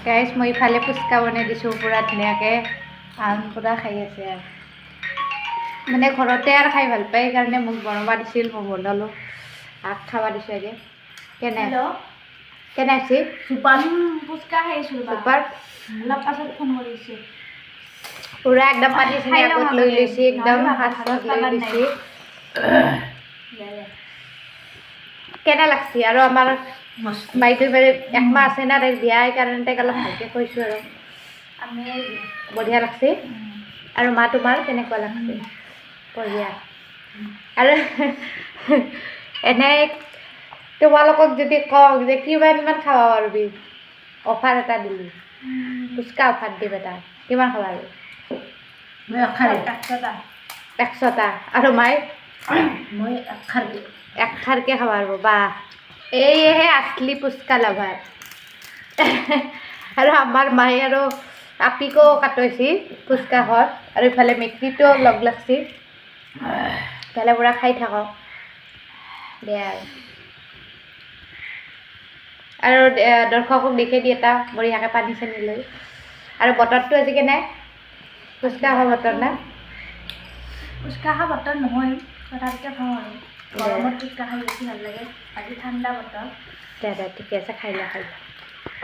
guys মই ইফালে ফুচকা বনাই দিছোঁ পূৰা ধুনীয়াকৈ পূৰা খাই আছে আৰু মানে ঘৰতে আৰু খাই ভাল পায় সেইকাৰণে মোক বনাব দিছিল মই বনালোঁ খাব দিছোঁ আজি কেনে কেনে আছে চুপাৰ ফুচকা খাইছোঁ চুপাৰ অলপ পাছত ফোন কৰিছোঁ পূৰা একদম পানী চানী আগত লৈ লৈছে একদম ফাৰ্ষ্টত লৈ লৈছে কেনে লাগছে আৰু আমাৰ বাইদেউ মানে একমাহ আছে না তাইক বিয়া সেইকাৰণে তাইক অলপ ভালকৈ কৈছোঁ আৰু আমি বঢ়িয়া লাগছে আৰু মা তোমাৰ কেনেকুৱা লাগছে বঢ়িয়া আৰু এনে তোমালোকক যদি কওঁ যে কিমান খাব পাৰিবি অফাৰ এটা দিলি ফুচকা অফাৰ দিম এটা কিমান খাবা আৰু 100টা আৰু মাই মই একখাৰকে খাব পাৰিব বা এইহে আছলি ফুচকা লাভাৰ আৰু আমাৰ মায়ে আৰু আপিকো কাটাইছি ফুচকা ঘৰ আৰু ইফালে মেকৰিটো লগ লাগছি ইফালে পূৰা খাই থাকক বেয়া আৰু দৰ্শকক দেখি দি এটা বঢ়িয়াকৈ পানী চানী লৈ আৰু বতৰটো আজি কেনে ফুচকা খোৱা বতৰ না ফুচকা খোৱা বতৰ নহয় তথাপিতো খাওঁ আৰু গৰমত ফুচকা খাই বেছি ভাল লাগে আজি ঠাণ্ডা বতৰ দে ঠিকে আছে খাই লোৱা